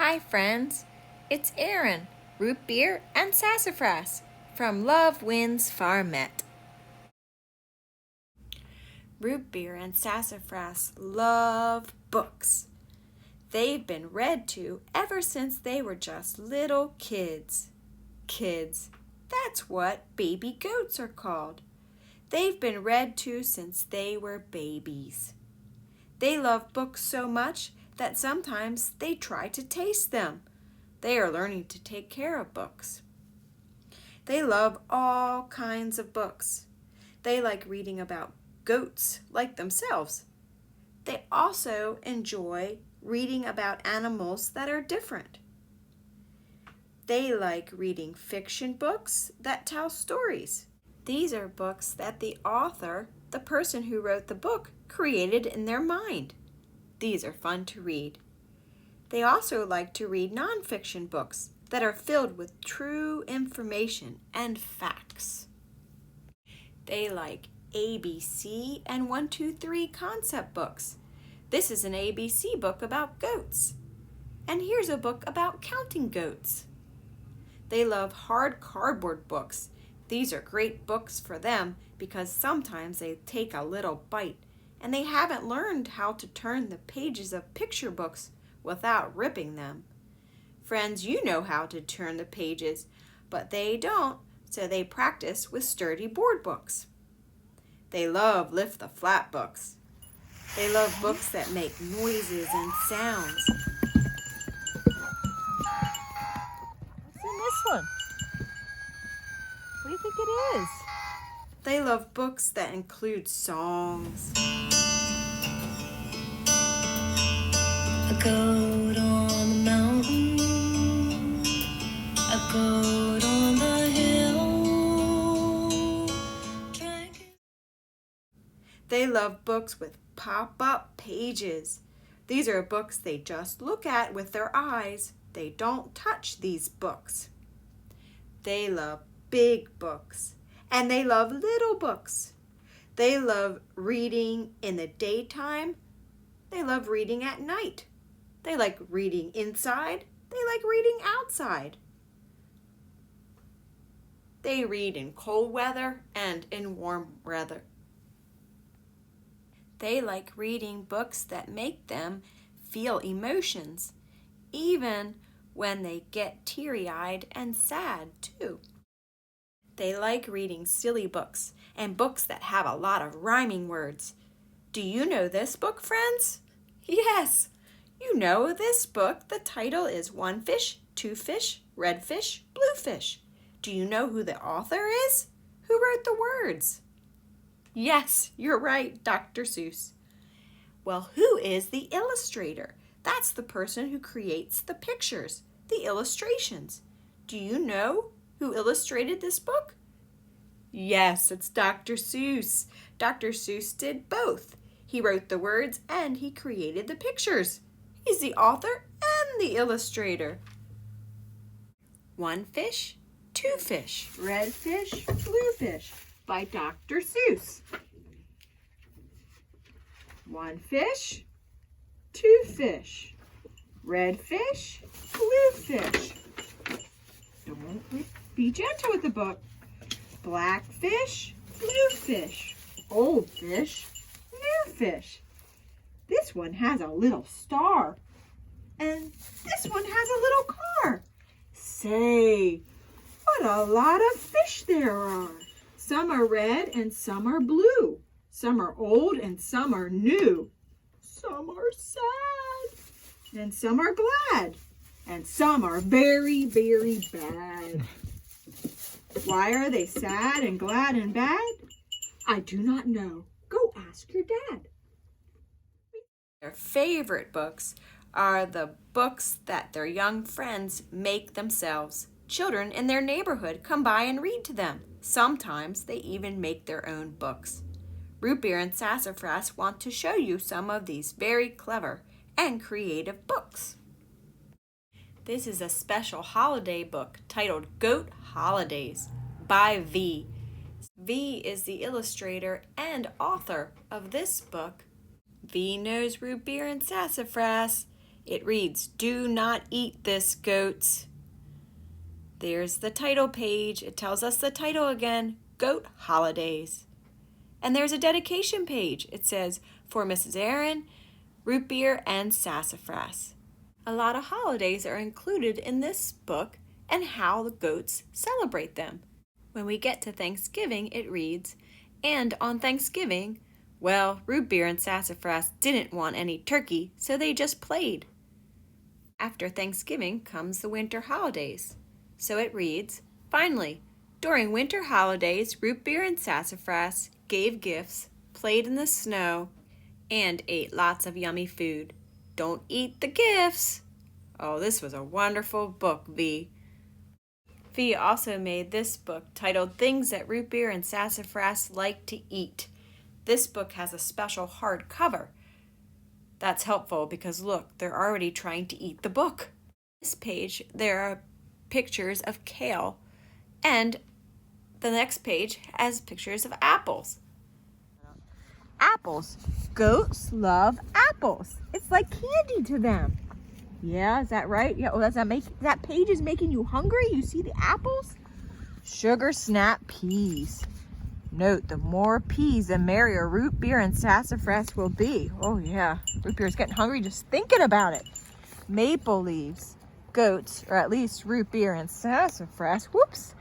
Hi friends, it's Erin, Root Beer and Sassafras from Love Wins Farmette. Root Beer and Sassafras love books. They've been read to ever since they were just little kids. Kids, that's what baby goats are called. They've been read to since they were babies. They love books so much that sometimes they try to taste them. They are learning to take care of books. They love all kinds of books. They like reading about goats like themselves. They also enjoy reading about animals that are different. They like reading fiction books that tell stories. These are books that the author, the person who wrote the book, created in their mind. These are fun to read. They also like to read nonfiction books that are filled with true information and facts. They like ABC and 1, 2, 3 concept books. This is an ABC book about goats. And here's a book about counting goats. They love hard cardboard books. These are great books for them because sometimes they take a little bite and they haven't learned how to turn the pages of picture books without ripping them. Friends, you know how to turn the pages, but they don't, so they practice with sturdy board books. They love lift the flat books. They love books that make noises and sounds. What's in this one? What do you think it is? They love books that include songs. A goat on the mountain, a goat on the hill. They love books with pop-up pages. These are books they just look at with their eyes. They don't touch these books. They love big books, and they love little books. They love reading in the daytime. They love reading at night. They like reading inside. They like reading outside. They read in cold weather and in warm weather. They like reading books that make them feel emotions, even when they get teary-eyed and sad too. They like reading silly books and books that have a lot of rhyming words. Do you know this book, friends? Yes, you know this book. The title is One Fish, Two Fish, Red Fish, Blue Fish. Do you know who the author is? Who wrote the words? Yes, you're right, Dr. Seuss. Well, who is the illustrator? That's the person who creates the pictures, the illustrations. Do you know who illustrated this book? Yes, it's Dr. Seuss. Dr. Seuss did both. He wrote the words and he created the pictures. He's the author and the illustrator. One Fish, Two Fish, Red Fish, Blue Fish by Dr. Seuss. One fish, two fish, red fish, blue fish. Don't be gentle with the book. Black fish, blue fish, old fish, new fish. This one has a little star, and this one has a little car. Say, what a lot of fish there are. Some are red and some are blue. Some are old and some are new. Some are sad and some are glad. And some are very, very bad. Why are they sad and glad and bad? I do not know. Go ask your dad. Their favorite books are the books that their young friends make themselves. Children in their neighborhood come by and read to them. Sometimes they even make their own books. Root Beer and Sassafras want to show you some of these very clever and creative books. This is a special holiday book titled Goat Holidays by V. V is the illustrator and author of this book. V knows Root Beer and Sassafras. It reads, "Do not eat this, goats." There's the title page. It tells us the title again, Goat Holidays. And there's a dedication page. It says, "For Mrs. Aaron, Root Beer and Sassafras." A lot of holidays are included in this book and how the goats celebrate them. When we get to Thanksgiving, it reads, "And on Thanksgiving, well, Root Beer and Sassafras didn't want any turkey, so they just played." After Thanksgiving comes the winter holidays. So it reads, "Finally, during winter holidays, Root Beer and Sassafras gave gifts, played in the snow, and ate lots of yummy food. Don't eat the gifts." Oh, this was a wonderful book, V. V also made this book titled Things That Root Beer and Sassafras Like to Eat. This book has a special hardcover. That's helpful because look, they're already trying to eat the book. This page, there are pictures of kale, and the next page has pictures of apples. Apples. Goats love apples. It's like candy to them. Yeah, is that right? Yeah, well, that page is making you hungry? You see the apples? Sugar snap peas. Note, the more peas, the merrier Root Beer and Sassafras will be. Oh yeah, Root Beer's getting hungry just thinking about it. Maple leaves. Goats, or at least Root Beer and Sassafras, whoops,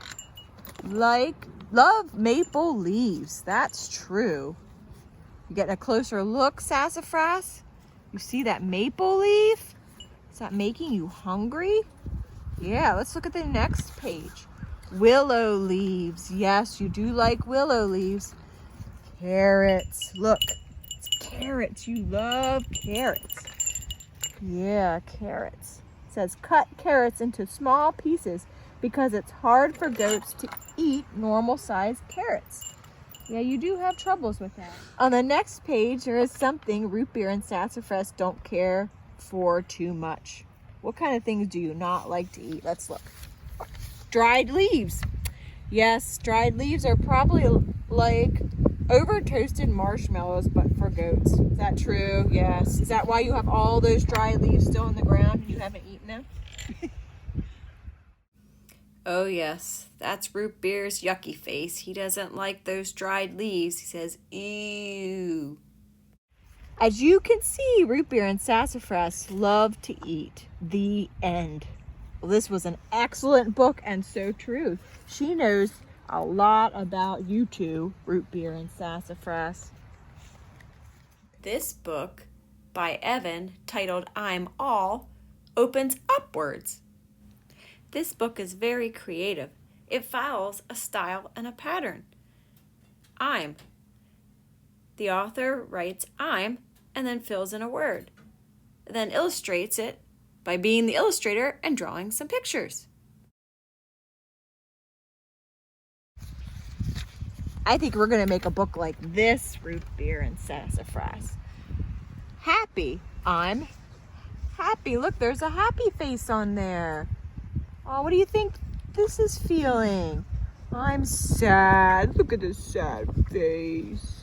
love maple leaves. That's true. You get a closer look, Sassafras? You see that maple leaf? Is that making you hungry? Yeah, let's look at the next page. Willow leaves. Yes, you do like willow leaves. Carrots. Look, it's carrots. You love carrots. Yeah, carrots. It says cut carrots into small pieces because it's hard for goats to eat normal-sized carrots. Yeah, you do have troubles with that. On the next page, there is something Root Beer and Sassafras don't care for too much. What kind of things do you not like to eat? Let's look. Dried leaves. Yes, dried leaves are probably like over toasted marshmallows, but for goats. Is that true? Yes. Is that why you have all those dried leaves still in the ground and you haven't eaten them? Oh yes, that's Root Beer's yucky face. He doesn't like those dried leaves. He says, ew. As you can see, Root Beer and Sassafras love to eat. The end. Well, this was an excellent book and so true. She knows a lot about you two, Root Beer and Sassafras. This book by Evan, titled I'm All, opens upwards. This book is very creative. It follows a style and a pattern. I'm. The author writes I'm and then fills in a word, then illustrates it by being the illustrator and drawing some pictures. I think we're going to make a book like this, Root Beer and Sassafras. Happy. I'm happy. Look, there's a happy face on there. Oh, what do you think this is feeling? I'm sad. Look at this sad face.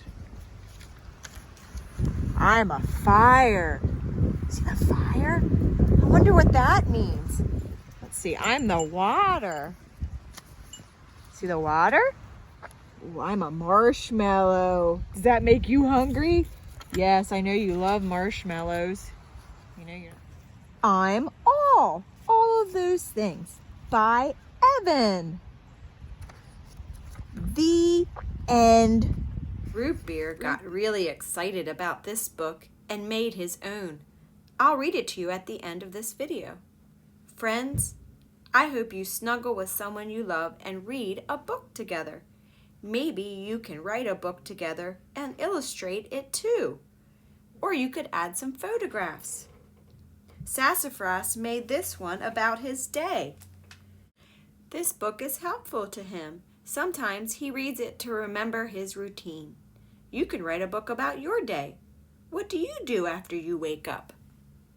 I'm a fire. See the fire? I wonder what that means. Let's see. I'm the water. See the water? Ooh, I'm a marshmallow. Does that make you hungry? Yes, I know you love marshmallows. You know you're. I'm all of those things by Evan. The end. Root Beer got really excited about this book and made his own. I'll read it to you at the end of this video. Friends, I hope you snuggle with someone you love and read a book together. Maybe you can write a book together and illustrate it too. Or you could add some photographs. Sassafras made this one about his day. This book is helpful to him. Sometimes he reads it to remember his routine. You can write a book about your day. What do you do after you wake up?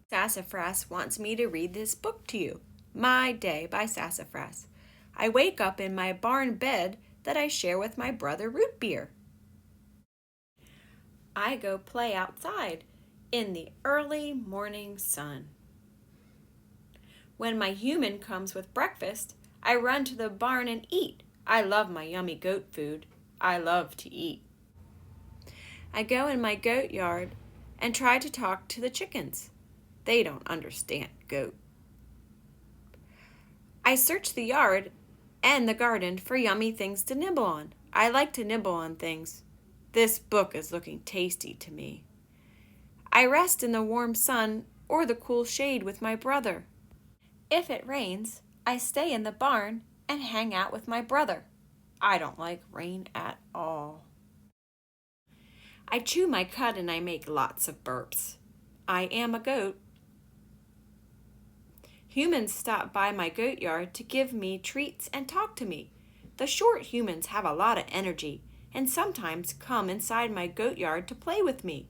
Sassafras wants me to read this book to you, My Day by Sassafras. I wake up in my barn bed that I share with my brother Root Beer. I go play outside in the early morning sun. When my human comes with breakfast, I run to the barn and eat. I love my yummy goat food. I love to eat. I go in my goat yard and try to talk to the chickens. They don't understand goat. I search the yard and the garden for yummy things to nibble on. I like to nibble on things. This book is looking tasty to me. I rest in the warm sun or the cool shade with my brother. If it rains, I stay in the barn and hang out with my brother. I don't like rain at all. I chew my cud and I make lots of burps. I am a goat. Humans stop by my goat yard to give me treats and talk to me. The short humans have a lot of energy and sometimes come inside my goat yard to play with me.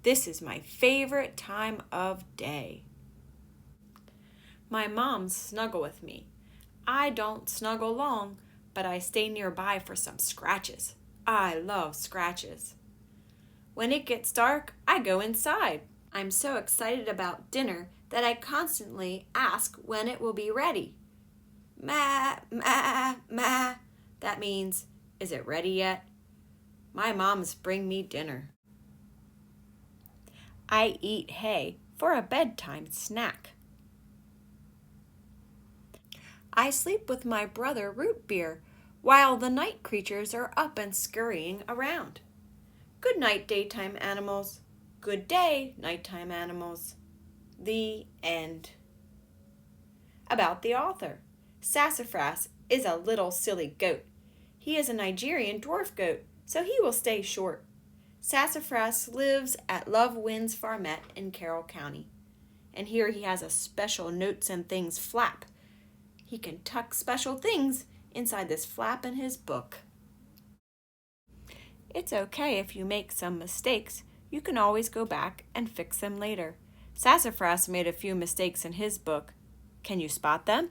This is my favorite time of day. My moms snuggle with me. I don't snuggle long, but I stay nearby for some scratches. I love scratches. When it gets dark, I go inside. I'm so excited about dinner that I constantly ask when it will be ready. Ma, ma, ma. That means, is it ready yet? My moms bring me dinner. I eat hay for a bedtime snack. I sleep with my brother Root Beer while the night creatures are up and scurrying around. Good night, daytime animals. Good day, nighttime animals. The end. About the author. Sassafras is a little silly goat. He is a Nigerian dwarf goat, so he will stay short. Sassafras lives at Love Wind's Farmette in Carroll County. And here he has a special notes and things flap. He can tuck special things inside this flap in his book. It's okay if you make some mistakes. You can always go back and fix them later. Sassafras made a few mistakes in his book. Can you spot them?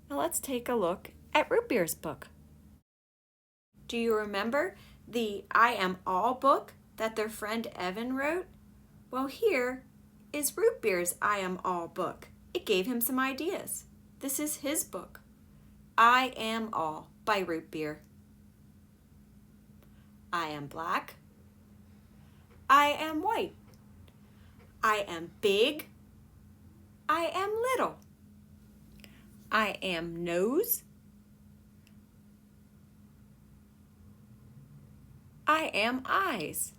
Now let's take a look at Root Beer's book. Do you remember the I Am All book that their friend Evan wrote? Well, here is Root Beer's I Am All book. It gave him some ideas. This is his book, I Am All by Root Beer. I am black. I am white. I am big. I am little. I am nose. I am eyes.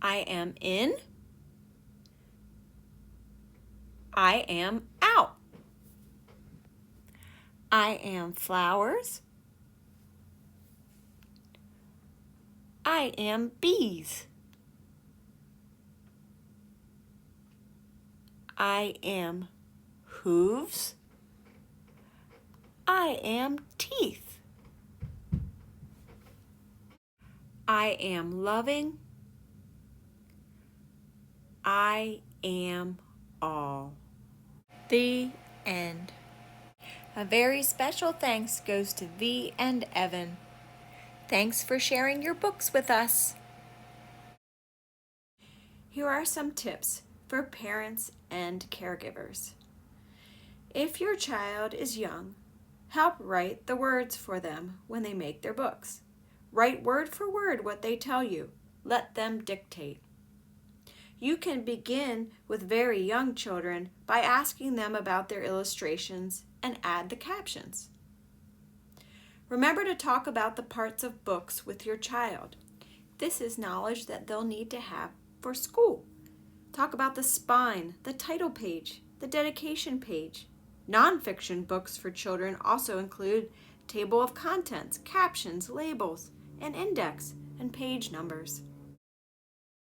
I am in. I am out. I am flowers. I am bees. I am hooves. I am teeth. I am loving. I am all. The end. A very special thanks goes to V and Evan. Thanks for sharing your books with us. Here are some tips for parents and caregivers. If your child is young, help write the words for them when they make their books. Write word for word what they tell you. Let them dictate. You can begin with very young children by asking them about their illustrations and add the captions. Remember to talk about the parts of books with your child. This is knowledge that they'll need to have for school. Talk about the spine, the title page, the dedication page. Nonfiction books for children also include table of contents, captions, labels, and index and page numbers.